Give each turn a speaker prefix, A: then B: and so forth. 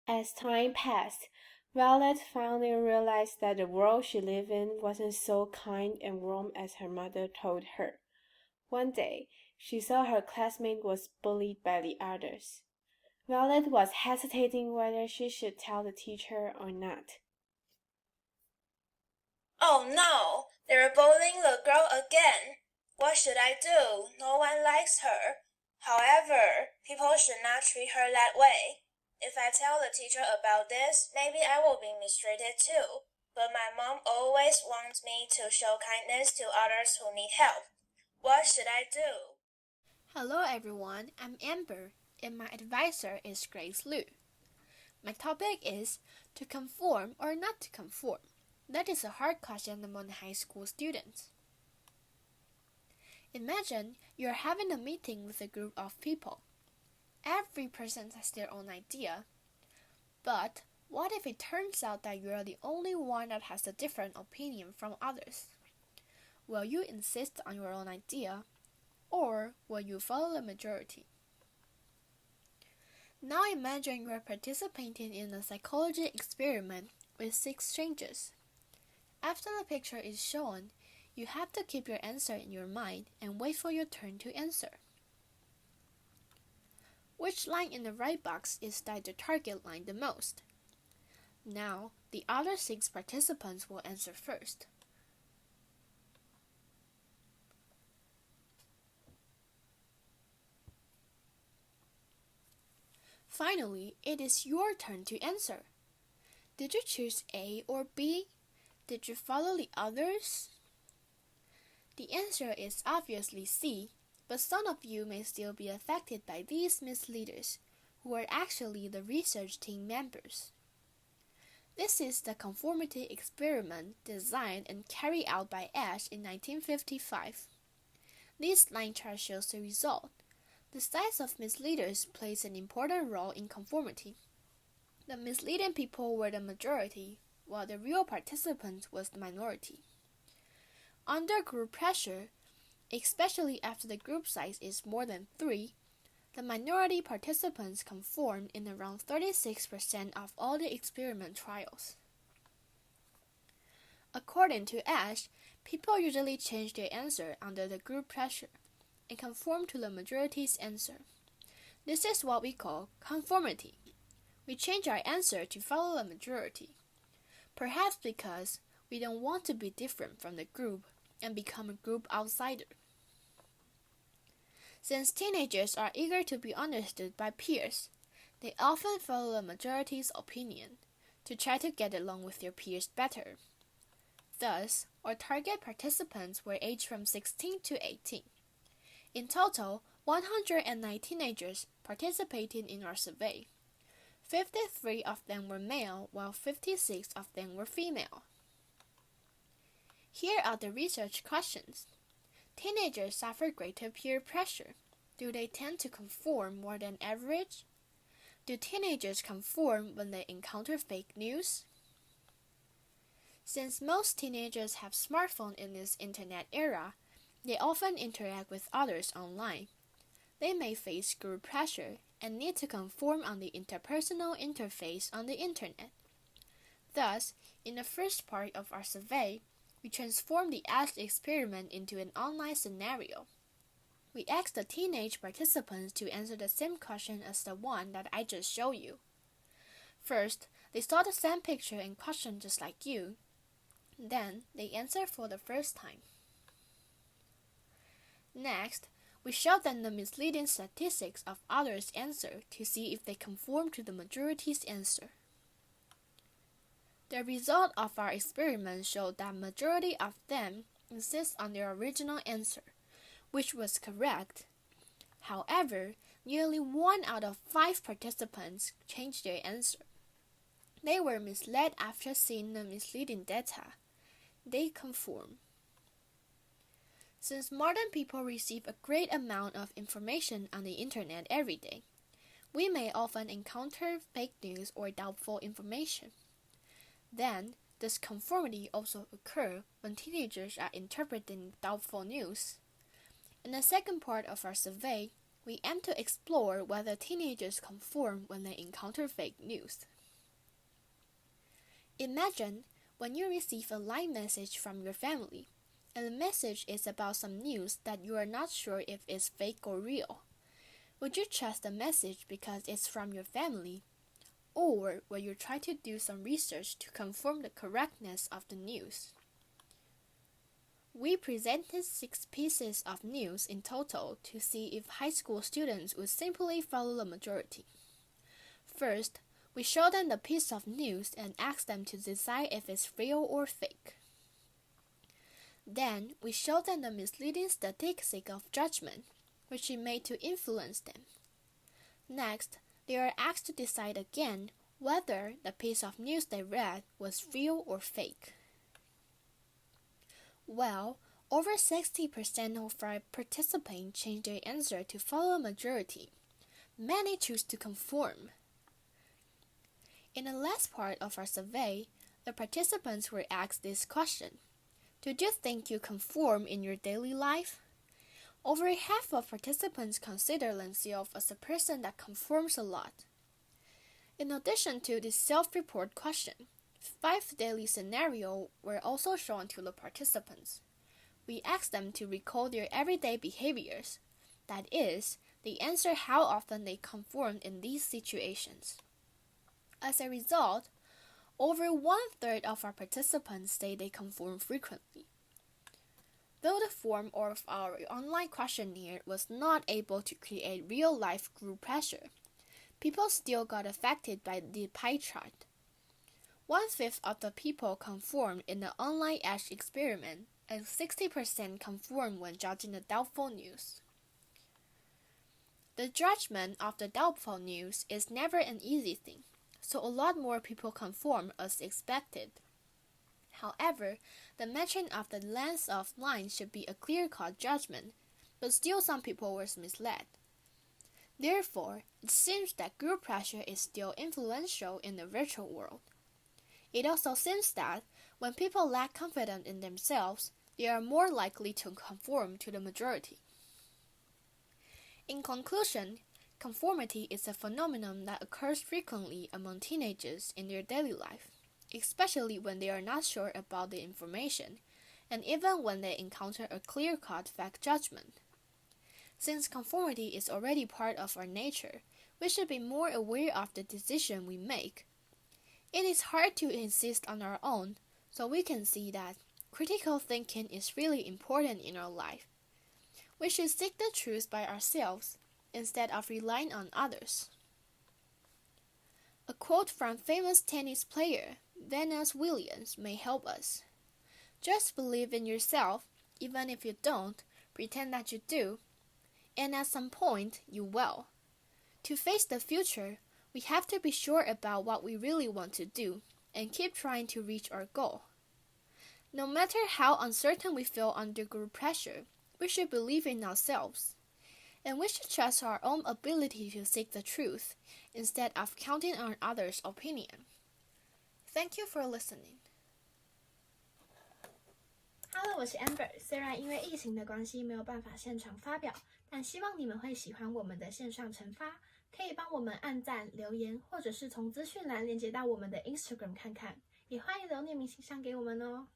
A: As time passed, Violet finally realized that the world she lived in wasn't so kind and warm as her mother told her. One day, she saw her classmate was bullied by the others. Violet was hesitating whether she should tell the teacher or not.
B: Oh no, they're bullying the girl again. What should I do? No one likes her. However, people should not treat her that way. If I tell the teacher about this, maybe I will be mistreated too. But my mom always wants me to show kindness to others who need help. What should I do?
C: Hello everyone, I'm Amber, and my advisor is Grace Liu. My topic is to conform or not to conform. That is a hard question among high school students. Imagine you're having a meeting with a group of people. Every person has their own idea. But what if it turns out that you're the only one that has a different opinion from others? Will you insist on your own idea, or will you follow the majority? Now imagine you are participating in a psychology experiment with 6 strangers. After the picture is shown, you have to keep your answer in your mind and wait for your turn to answer. Which line in the right box is the target line the most? Now, the other 6 participants will answer first. Finally, it is your turn to answer. Did you choose A or B? Did you follow the others? The answer is obviously C, but some of you may still be affected by these misleaders, who are actually the research team members. This is the conformity experiment designed and carried out by Ash in 1955. This line chart shows the result. The size of misleaders plays an important role in conformity. The misleading people were the majority, while the real participant was the minority. Under group pressure, especially after the group size is more than 3, the minority participants conformed in around 36% of all the experiment trials. According to Ash, people usually change their answer under the group pressure and conform to the majority's answer. This is what we call conformity. We change our answer to follow the majority, perhaps because we don't want to be different from the group and become a group outsider. Since teenagers are eager to be understood by peers, they often follow the majority's opinion to try to get along with their peers better. Thus, our target participants were aged from 16 to 18. In total, 109 teenagers participated in our survey. 53 of them were male, while 56 of them were female. Here are the research questions. Teenagers suffer greater peer pressure. Do they tend to conform more than average? Do teenagers conform when they encounter fake news? Since most teenagers have smartphones in this internet era, they often interact with others online. They may face group pressure and need to conform on the interpersonal interface on the internet. Thus, in the first part of our survey, we transformed the Ash experiment into an online scenario. We asked the teenage participants to answer the same question as the one that I just showed you. First, they saw the same picture and question just like you. Then, they answered for the first time. Next, we showed them the misleading statistics of others' answer to see if they conform to the majority's answer. The result of our experiment showed that majority of them insist on their original answer, which was correct. However, nearly 1 out of 5 participants changed their answer. They were misled after seeing the misleading data. They conform. Since modern people receive a great amount of information on the internet every day, we may often encounter fake news or doubtful information. Then, does conformity also occur when teenagers are interpreting doubtful news? In the second part of our survey, we aim to explore whether teenagers conform when they encounter fake news. Imagine when you receive a live message from your family, and the message is about some news that you are not sure if it's fake or real. Would you trust the message because it's from your family, or will you try to do some research to confirm the correctness of the news? We presented 6 pieces of news in total to see if high school students would simply follow the majority. First, we showed them the piece of news and asked them to decide if it's real or fake. Then, we showed them the misleading statistic of judgment, which it made to influence them. Next, they are asked to decide again whether the piece of news they read was real or fake. Well, over 60% of our participants changed their answer to follow a majority. Many choose to conform. In the last part of our survey, the participants were asked this question: did you think you conform in your daily life? Over half of participants consider themselves as a person that conforms a lot. In addition to this self-report question, 5 daily scenarios were also shown to the participants. We asked them to recall their everyday behaviors. That is, they answer how often they conformed in these situations. As a result, over 1/3 of our participants say they conform frequently. Though the form of our online questionnaire was not able to create real-life group pressure, people still got affected by the pie chart. 1/5 of the people conformed in the online ash experiment, and 60% conformed when judging the doubtful news. The judgment of the doubtful news is never an easy thing, so a lot more people conform as expected. However, the matching of the length of line should be a clear-cut judgment, but still some people were misled. Therefore, it seems that group pressure is still influential in the virtual world. It also seems that when people lack confidence in themselves, they are more likely to conform to the majority. In conclusion, conformity is a phenomenon that occurs frequently among teenagers in their daily life, especially when they are not sure about the information, and even when they encounter a clear-cut fact judgment. Since conformity is already part of our nature, we should be more aware of the decision we make. It is hard to insist on our own, so we can see that critical thinking is really important in our life. We should seek the truth by ourselves instead of relying on others. A quote from famous tennis player Venus Williams may help us. Just believe in yourself, even if you don't, pretend that you do, and at some point you will. To face the future, we have to be sure about what we really want to do and keep trying to reach our goal. No matter how uncertain we feel under group pressure, we should believe in ourselves, and we should trust our own ability to seek the truth instead of counting on others' opinion. Thank you for listening.
A: Hello， 我是 Amber。虽然因为疫情的关系没有办法现场发表，但希望你们会喜欢我们的线上惩罚。可以帮我们按赞、留言，或者是从资讯栏连接到我们的 Instagram 看看。也欢迎留匿名信箱给我们哦。